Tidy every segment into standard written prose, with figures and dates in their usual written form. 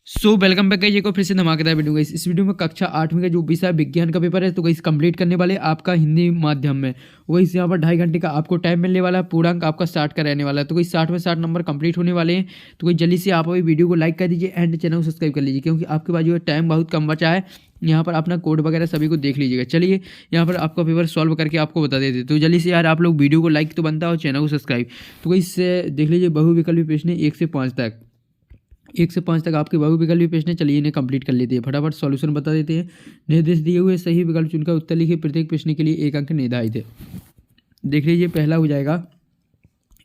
Welcome back guys, एक और फिर से धमाकेदार वीडियो गाइस। इस वीडियो में कक्षा 8वीं का जो विषय विज्ञान का पेपर है तो गाइस कंप्लीट करने वाले आपका हिंदी माध्यम में। वही यहाँ पर 2.5 घंटे का आपको टाइम मिलने वाला है। पूर्णांक आपका 60 का रहने वाला है। तो गाइस 60 में 60 नंबर कंप्लीट होने वाले हैं। तो गाइस जल्दी से आप अभी वीडियो को लाइक कर दीजिए एंड चैनल को सब्सक्राइब कर लीजिए, क्योंकि आपके पास जो है टाइम बहुत कम बचा है। यहाँ पर अपना कोड वगैरह सभी को देख लीजिएगा। चलिए यहाँ पर आपका पेपर सॉल्व करके आपको बता देते। तो जल्दी से यार आप लोग वीडियो को लाइक तो बनता है और चैनल को सब्सक्राइब। तो गाइस देख लीजिए बहुविकल्पी प्रश्न 1 से 5 तक, 1 से 5 तक आपके बहुविकल्पी प्रश्न। चलिए इन्हें कंप्लीट कर लेते हैं, फटाफट सॉल्यूशन बता देते हैं। निर्देश दिए हुए सही विकल्प चुनकर उत्तर लिखिए, प्रत्येक प्रश्न के लिए 1 अंक निर्धारित है। देख लीजिए पहला हो जाएगा,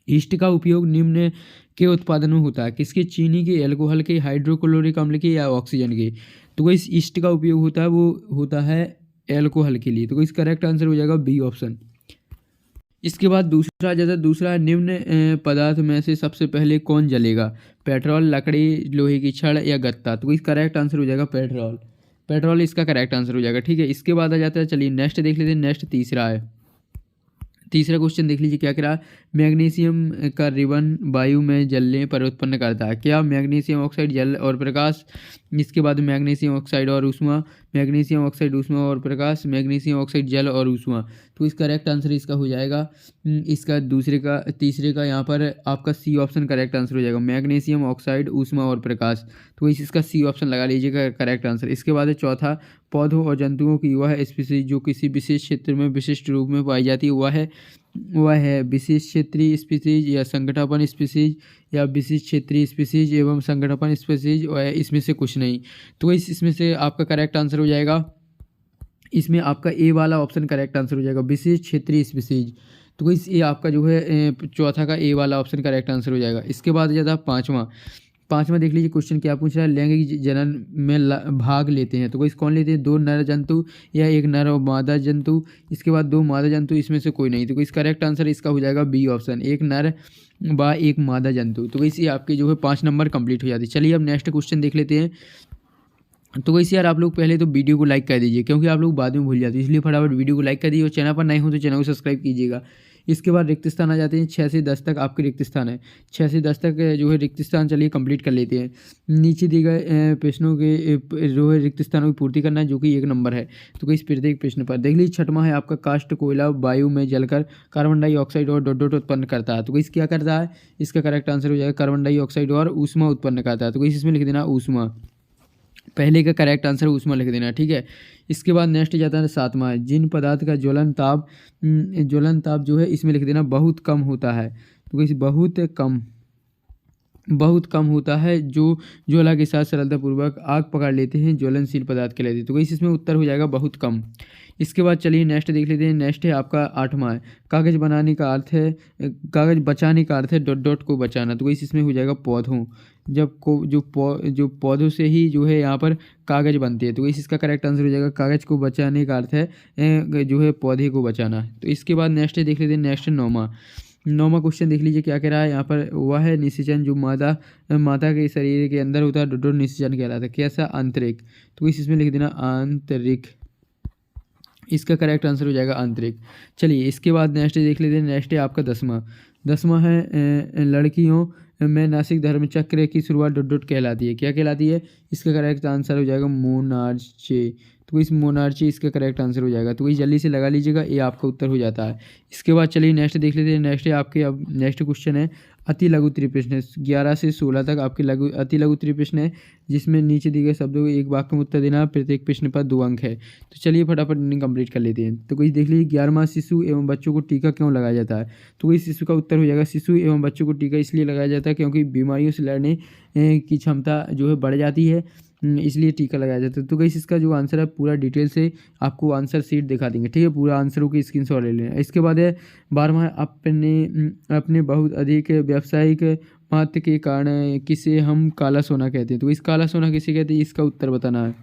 ईस्ट का उपयोग निम्न के उत्पादन में होता है। किसके? चीनी के, एल्कोहल के, हाइड्रोक्लोरिक अम्ल के या ऑक्सीजन के। तो कोई ईस्ट का उपयोग होता है वो होता है एल्कोहल के लिए। तो कोई करेक्ट आंसर हो जाएगा बी ऑप्शन। इसके बाद दूसरा जैसा दूसरा निम्न पदार्थ में से सबसे पहले कौन जलेगा? पेट्रोल, लकड़ी, लोहे की छड़ या गत्ता। तो इसका करेक्ट आंसर हो जाएगा पेट्रोल। पेट्रोल इसका करेक्ट आंसर हो जाएगा। ठीक है, इसके बाद आ जाता है, चलिए नेक्स्ट देख लेते हैं। नेक्स्ट तीसरा है। तीसरा क्वेश्चन देख लीजिए क्या कह रहा है। मैग्नीशियम का रिबन वायु में जलने पर उत्पन्न करता है। क्या? मैग्नीशियम ऑक्साइड जल और प्रकाश। इसके बाद मैग्नीशियम ऑक्साइड और ऊष्मा, मैग्नीशियम ऑक्साइड ऊष्मा और प्रकाश, मैग्नीशियम ऑक्साइड जल और ऊष्मा। तो इसका करेक्ट आंसर इसका हो जाएगा इसका तीसरे का यहाँ पर आपका सी ऑप्शन करेक्ट आंसर हो जाएगा। मैग्नीशियम ऑक्साइड, ऊष्मा और प्रकाश। तो इसका सी ऑप्शन लगा लीजिएगा करेक्ट आंसर। इसके बाद है चौथा, पौधों और जंतुओं की वह स्पीसीज जो किसी विशेष क्षेत्र में विशिष्ट रूप में पाई जाती है वह है विशेष क्षेत्रीय स्पीसीज या संगठन स्पीसीज या विशिष्ट क्षेत्रीय स्पीसीज एवं संगठन स्पीसीज, इसमें से कुछ नहीं। तो इसमें से आपका करेक्ट आंसर हो जाएगा, इसमें आपका ए वाला ऑप्शन करेक्ट आंसर हो जाएगा, विशेष क्षेत्रीय स्पीसीज। तो ये आपका जो है चौथा का ए वाला ऑप्शन करेक्ट आंसर हो जाएगा। इसके बाद जाता है पाँचवा देख लीजिए क्वेश्चन क्या पूछ रहा है। लैंगिक जनन में भाग लेते हैं तो कोई कौन लेते हैं? 2 नर जंतु या 1 नर और मादा जंतु। इसके बाद 2 मादा जंतु, इसमें से कोई नहीं। तो इसका करेक्ट आंसर इसका हो जाएगा बी ऑप्शन, 1 नर व 1 मादा जंतु। तो इसी आपके जो है 5 नंबर कंप्लीट हो जाते हैं। चलिए अब नेक्स्ट क्वेश्चन देख लेते हैं। तो वैसे यार आप लोग पहले तो वीडियो को लाइक कर दीजिए, क्योंकि आप लोग बाद में भूल जाते हैं, इसलिए फटाफट वीडियो को लाइक कर दीजिए और चैनल पर नए हो तो चैनल को सब्सक्राइब कीजिएगा। इसके बाद रिक्त स्थान आ जाते हैं। 6 से 10 तक आपके रिक्त स्थान है। 6 से 10 तक जो है रिक्त स्थान चलिए कंप्लीट कर लेते हैं। नीचे दिए गए प्रश्नों के जो है रिक्त स्थानों की पूर्ति करना है, जो कि 1 नंबर है। तो इस प्रत्येक प्रश्न पर देख लीजिए। 6वां है आपका, काष्ठ कोयला वायु में जलकर कार्बन डाइऑक्साइड और डॉट उत्पन्न करता है। तो इस क्या करता है? इसका करेक्ट आंसर हो जाएगा कार्बन डाइऑक्साइड और ऊष्मा उत्पन्न करता है। तो इसमें लिख देना ऊष्मा, पहले का करेक्ट आंसर ऊष्मा लिख देना। ठीक है, इसके बाद नेक्स्ट जाता है 7वां, जिन पदार्थ का ज्वलन ताप जो है इसमें लिख देना बहुत कम होता है। तो इस बहुत कम होता है, जो ज्वाला के साथ सरलतापूर्वक आग पकड़ लेते हैं, ज्वलनशील पदार्थ कहलाते हैं। तो इसमें उत्तर हो जाएगा बहुत कम। इसके बाद चलिए नेक्स्ट देख लेते हैं। नेक्स्ट है आपका 8वां है, कागज़ बचाने का अर्थ है डॉट को बचाना। तो इसमें हो जाएगा पौधों, जो पौधों से ही जो है यहाँ पर कागज़ बनते हैं। तो इसका करेक्ट आंसर हो जाएगा, कागज़ को बचाने का अर्थ है जो है पौधे को बचाना। तो इसके बाद नेक्स्ट देख लेते हैं। नेक्स्ट 9वां क्वेश्चन देख लीजिए क्या कह रहा है यहाँ पर। वह है निषेचन जो माता के शरीर के अंदर होता है, डॉट निषेचन कहलाता है। कैसा? आंतरिक। तो इसमें लिख देना आंतरिक, इसका करेक्ट आंसर हो जाएगा आंतरिक। चलिए इसके बाद नेक्स्ट देख लेते हैं। नेक्स्ट है आपका 10वां है, लड़कियों में नासिक धर्म चक्र की शुरुआत डॉट कहलाती है। क्या कहलाती है? इसका करेक्ट आंसर हो जाएगा मोनार्चे। तो इस मोनार्ची इसका करेक्ट आंसर हो जाएगा। तो ये जल्दी से लगा लीजिएगा, ये आपका उत्तर हो जाता है। इसके बाद चलिए नेक्स्ट देख लेते हैं। नेक्स्ट है आपके, अब नेक्स्ट क्वेश्चन है अति लघु त्रिप्रश्न। 11 से 16 तक आपके अति लघु त्रिप्रश्न है, जिसमें नीचे दिए गए शब्दों को एक वाक्य में उत्तर देना, प्रत्येक प्रश्न पर 2 अंक है। तो चलिए फटाफट इन्हें कंप्लीट कर लेते हैं। तो कोई देख लीजिए, 11वां, शिशु एवं बच्चों को टीका क्यों लगाया जाता है? तो वही शिशु का उत्तर हो जाएगा, शिशु एवं बच्चों को टीका इसलिए लगाया जाता है क्योंकि बीमारियों से लड़ने की क्षमता जो है बढ़ जाती है, इसलिए टीका लगाया जाता है। तो गाइस इसका जो आंसर है पूरा डिटेल से आपको आंसर शीट दिखा देंगे। ठीक है, पूरा आंसरों की स्क्रीनशॉट ले लेना। इसके बाद है 12वां, अपने बहुत अधिक व्यावसायिक महत्व के कारण किसे हम काला सोना कहते हैं। तो इस काला सोना किसे कहते हैं, इसका उत्तर बताना है।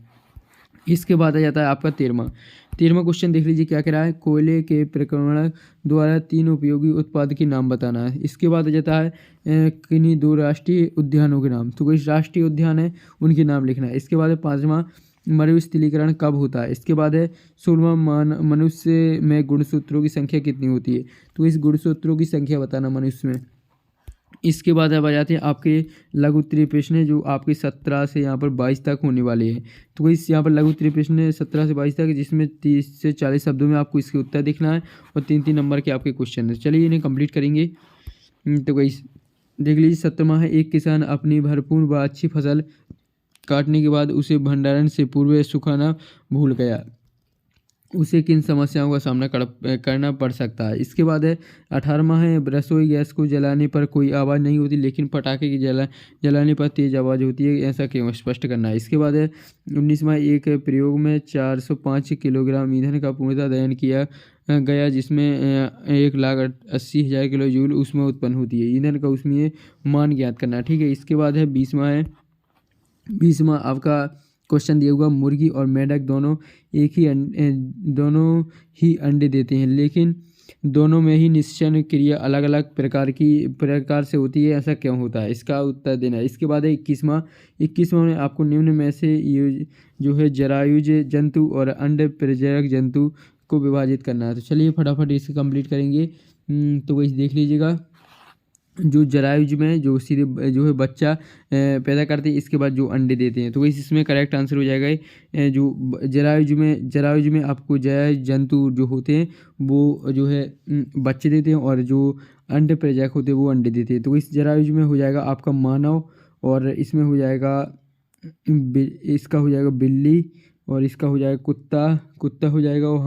इसके बाद आ जाता है आपका 13वां क्वेश्चन देख लीजिए क्या कह रहा है। कोयले के प्रक्रमण द्वारा 3 उपयोगी उत्पाद के नाम बताना है। इसके बाद आ जाता है किन्हीं 2 राष्ट्रीय उद्यानों के नाम। तो कोई राष्ट्रीय उद्यान है उनके नाम लिखना है। इसके बाद है 5वां, मरुस्थलीकरण कब होता है। इसके बाद है 16वां, मनुष्य में गुणसूत्रों की संख्या कितनी होती है। तो इस गुणसूत्रों की संख्या बताना मनुष्य में। इसके बाद अब आ जाते हैं आपके लघु उत्तरीय प्रश्न जो आपके 17 से यहाँ पर 22 तक होने वाले हैं। तो इस यहाँ पर लघु उत्तरीय प्रश्न 17 से 22 तक, जिसमें 30 से 40 शब्दों में आपको इसके उत्तर देखना है और 3-3 नंबर के आपके क्वेश्चन है। चलिए इन्हें कंप्लीट करेंगे। तो वही देख लीजिए। 17वां है, एक किसान अपनी भरपूर व अच्छी फसल काटने के बाद उसे भंडारण से पूर्व सुखाना भूल गया, उसे किन समस्याओं का सामना करना पड़ सकता है। इसके बाद है 18वां है, रसोई गैस को जलाने पर कोई आवाज़ नहीं होती लेकिन पटाखे की जलाने पर तेज़ आवाज़ होती है, ऐसा क्यों, स्पष्ट करना है। इसके बाद है 19वां, एक प्रयोग में 405 किलोग्राम ईंधन का पूर्णतः दहन किया गया, जिसमें 1,80,000 किलो जूल ऊष्मा उत्पन्न होती है। ईंधन का ऊष्मीय मान ज्ञात करना है। ठीक है। इसके बाद है 20वां है, 20वां आपका क्वेश्चन दिया हुआ, मुर्गी और मेंढक दोनों ही अंडे देते हैं, लेकिन दोनों में ही निषेचन क्रिया अलग अलग प्रकार से होती है, ऐसा क्यों होता है, इसका उत्तर देना है। इसके बाद है 21वां में आपको निम्न में से जो है जरायुज जंतु और अंड प्रजनक जंतु को विभाजित करना है। तो चलिए फटाफट इसे कंप्लीट करेंगे। तो वही देख लीजिएगा। जो जरायुज में जो सीधे जो है बच्चा पैदा करते हैं, इसके बाद जो अंडे देते हैं, तो वही इसमें करेक्ट आंसर हो जाएगा। जो जरायुज में आपको जरायुज जंतु जो होते हैं वो जो है बच्चे देते हैं, और जो अंड प्रजनक होते हैं वो अंडे देते हैं। तो इस जरायुज में हो जाएगा आपका मानव, और इसमें हो जाएगा इसका हो जाएगा बिल्ली, और इसका हो जाएगा कुत्ता हो जाएगा, और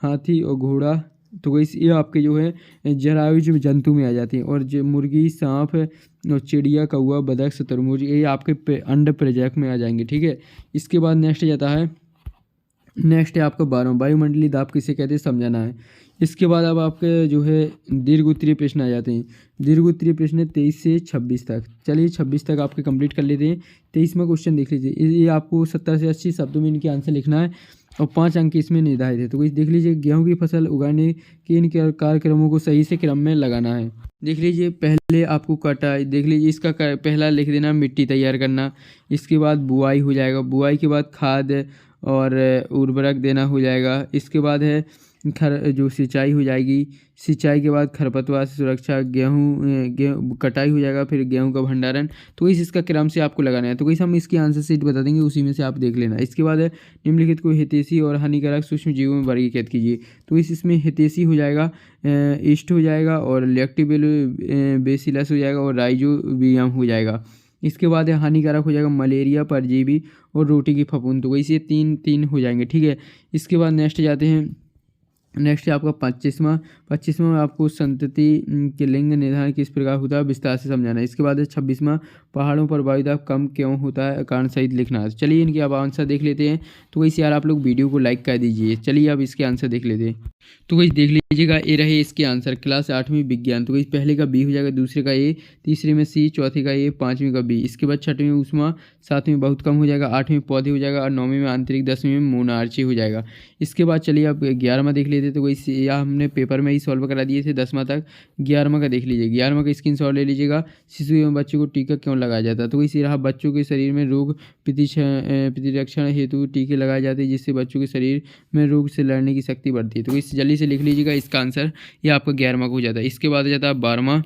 हाथी और घोड़ा। तो वही ये आपके जो है जरायुज जंतु में आ जाती हैं, और जो मुर्गी, सांप और चिड़िया, कौवा, बतख, शतुरमुर्ग, ये आपके अंड प्रजनक में आ जाएंगे। ठीक है। इसके बाद नेक्स्ट जाता है, नेक्स्ट है आपका 12वां, वायुमंडलीय दाब किसे कहते हैं, समझाना है। इसके बाद अब आपके जो है दीर्घ उत्तरीय प्रश्न आ जाते हैं। दीर्घ उत्तरीय प्रश्न 23 से 26 तक। चलिए 26 तक आपके कंप्लीट कर लेते हैं। 23वां क्वेश्चन देख लीजिए। ये आपको 70 से 80 शब्दों में इनके आंसर लिखना है, और 5 अंक इसमें निर्धारित है। तो देख लीजिए, गेहूं की फसल उगाने के इन कार्यक्रमों को सही से क्रम में लगाना है। देख लीजिए, पहले आपको कटाई, देख लीजिए इसका पहला लिख देना मिट्टी तैयार करना। इसके बाद बुआई हो जाएगा, बुआई के बाद खाद और उर्वरक देना हो जाएगा। इसके बाद है जो सिंचाई हो जाएगी, सिंचाई के बाद खरपतवार से सुरक्षा, गेहूँ कटाई हो जाएगा, फिर गेहूं का भंडारण। तो इसका क्रम से आपको लगाना है। तो हम इसकी आंसर शीट बता देंगे, उसी में से आप देख लेना। इसके बाद है निम्नलिखित को हितैषी और हानिकारक सूक्ष्म जीवों में वर्गीकृत कीजिए। तो इसमें हितैषी हो जाएगा, ईस्ट हो जाएगा, और लैक्टोबैसिलस हो जाएगा, और राइजोबियम हो जाएगा। इसके बाद है हानिकारक हो जाएगा मलेरिया, परजीवी और रोटी की फफूंद। तो इसे 3 हो जाएंगे। ठीक है। इसके बाद नेक्स्ट जाते हैं, नेक्स्ट है आपका 25वां में आपको संतति के लिंग निर्धारण किस प्रकार होता है, विस्तार से समझाना है। इसके बाद है 26वां, पहाड़ों पर वायुदाब कम क्यों होता है, कारण सहित लिखना है। चलिए इनके अब आंसर देख लेते हैं। तो वैसे यार आप लोग वीडियो को लाइक कर दीजिए। चलिए अब इसके आंसर देख लेते हैं। तो वही देख लीजिएगा, ये रहे इसके आंसर। क्लास 8वीं विज्ञान। तो वही पहले का बी हो जाएगा, दूसरे का ए, तीसरे में सी, चौथे का ए, 5वीं का बी। इसके बाद 6वीं में ऊष्मा, 7वीं में बहुत कम हो जाएगा, 8वीं में पौधे हो जाएगा, और 9वीं में आंतरिक, 10वीं में मोनार्ची हो जाएगा। इसके बाद चलिए अब 11वां देख लेते। तो वही यह हमने पेपर में ही सॉल्व करा दिए थे 10वां तक। 11वां का देख लीजिए। 11वां का स्क्रीनशॉट ले लीजिएगा। शिशु एवं बच्चों को टीका क्यों लगाया जाता है। तो इसी रहा, बच्चों के शरीर में रोग प्रतिरक्षण हेतु टीके लगाए जाते हैं, जिससे बच्चों के शरीर में रोग से लड़ने की शक्ति बढ़ती है। तो इस जल्दी से लिख लीजिएगा इसका आंसर, ये आपका 11वां का हो जाता है। इसके बाद आ जाता है 12वां।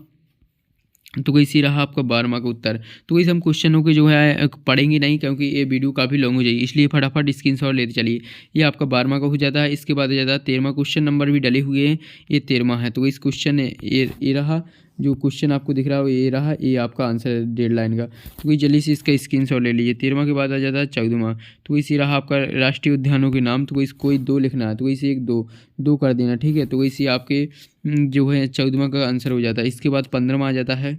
तो इसी रहा आपका 12वां का उत्तर। तो इस हम क्वेश्चनों के जो है पढ़ेंगे नहीं, क्योंकि ये वीडियो काफ़ी लॉन्ग हो जाएगी, इसलिए फटाफट स्क्रीनशॉट लेते चलिए। ये आपका 12वां का हो जाता है। इसके बाद आ जाता है 13वां, क्वेश्चन नंबर भी डले हुए हैं, ये 13वां है। तो इस क्वेश्चन ये रहा, जो क्वेश्चन आपको दिख रहा है ये रहा, ये आपका आंसर 1.5 लाइन का। तो जल्दी से इसका स्क्रीनशॉट ले लीजिए। 13वां के बाद आ जाता है 14वां। तो इसी रहा आपका राष्ट्रीय उद्यानों के नाम। तो कोई 2 लिखना है, तो इसे 2 कर देना। ठीक है। तो इसी आपके जो है 14वां का आंसर हो जाता है। इसके बाद 15वां आ जाता है।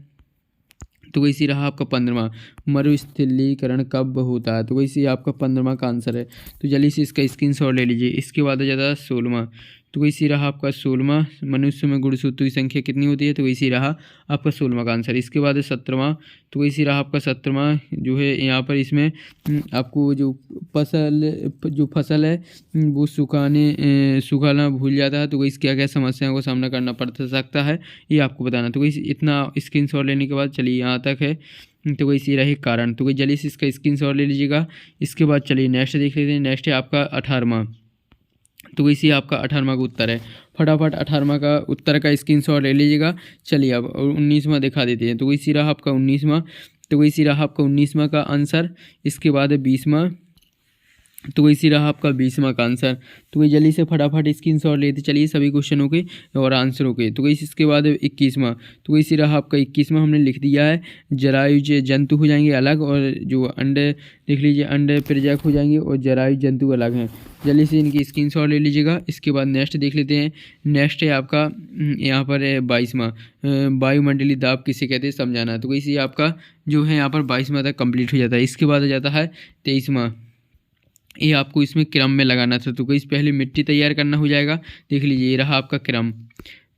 तो इसी रहा आपका 15वां, मरुस्थलीकरण कब होता है। तो इसी आपका 15वां का आंसर है। तो जल्दी से इसका स्क्रीनशॉट ले लीजिए। इसके बाद आ जाता है 16वां। तो इसी रहा आपका 16वां, मनुष्य में गुणसूत्रों की संख्या कितनी होती है। तो इसी रहा आपका 16वां का आंसर। इसके बाद है 17वां। तो इसी रहा आपका 17वां, जो है यहाँ पर इसमें आपको जो फसल है वो सुखाना भूल जाता है। तो इस क्या क्या समस्याओं का सामना करना पड़ सकता है, ये आपको बताना। तो इतना स्क्रीनशॉट लेने के बाद चलिए यहाँ तक है। तो वही रहे कारण। तो जल्दी से इसका स्क्रीनशॉट ले लीजिएगा। इसके बाद चलिए नेक्स्ट देख लेते हैं। नेक्स्ट है आपका 18वां। तो इसी आपका 18वां का उत्तर है। फटाफट 18वां का उत्तर का स्क्रीनशॉट ले लीजिएगा। चलिए अब 19वां दिखा देते हैं। तो इसी रहा आपका 19वां। तो इसी रहा आपका 19वां का आंसर। इसके बाद है 20वां। तो इसी रहा आपका 20वां का आंसर। तो ये जल्दी से फटाफट स्क्रीनशॉट लेते चलिए सभी क्वेश्चनों के और आंसरों के। तो इसके बाद 21वां। तो इसी रहा आपका 21वां, हमने लिख दिया है। जरायुज जंतु हो जाएंगे अलग, और जो अंडे देख लीजिए अंडे प्रजनक हो जाएंगे और जरायुज जंतु अलग हैं। जल्दी से इनकी स्क्रीनशॉट ले लीजिएगा। इसके बाद नेक्स्ट देख लेते हैं। नेक्स्ट है आपका यहाँ पर है 22वां, वायुमंडलीय दाब किसे कहते हैं समझाना। तो इसी आपका जो है यहाँ पर 22वां तक कंप्लीट हो जाता है। इसके बाद आ जाता है 23वां। ये आपको इसमें क्रम में लगाना था। तो इस पहले मिट्टी तैयार करना हो जाएगा। देख लीजिए ये रहा आपका क्रम।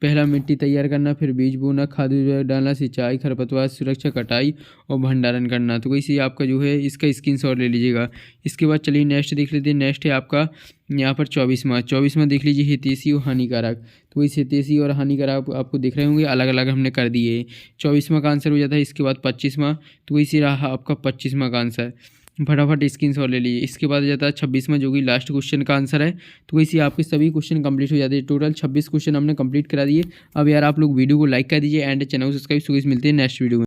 पहला मिट्टी तैयार करना, फिर बीज बोना, खाद डालना, सिंचाई, खरपतवार सुरक्षा, कटाई और भंडारण करना। तो इसी आपका जो है इसका स्क्रीनशॉट ले लीजिएगा। इसके बाद चलिए नेक्स्ट देख लेते हैं। नेक्स्ट है आपका यहाँ पर 24वां देख लीजिए, हितैषी और हानिकारक। तो इस हितैषी और हानिकारक आपको दिख रहे होंगे, अलग अलग हमने कर दिए। 24वां का आंसर हो जाता है। इसके बाद 25वां। तो इसी रहा आपका 25वां का आंसर। फटाफट स्क्रीनशॉट ले लीजिए। इसके बाद जाता है 26वां, जो कि लास्ट क्वेश्चन का आंसर है। तो इसी आपके सभी क्वेश्चन कंप्लीट हो जाते हैं। टोटल 26 क्वेश्चन हमने कंप्लीट करा दिए। अब यार आप लोग वीडियो को लाइक कर दीजिए एंड चैनल को सब्सक्राइब। मिलते हैं नेक्स्ट वीडियो में।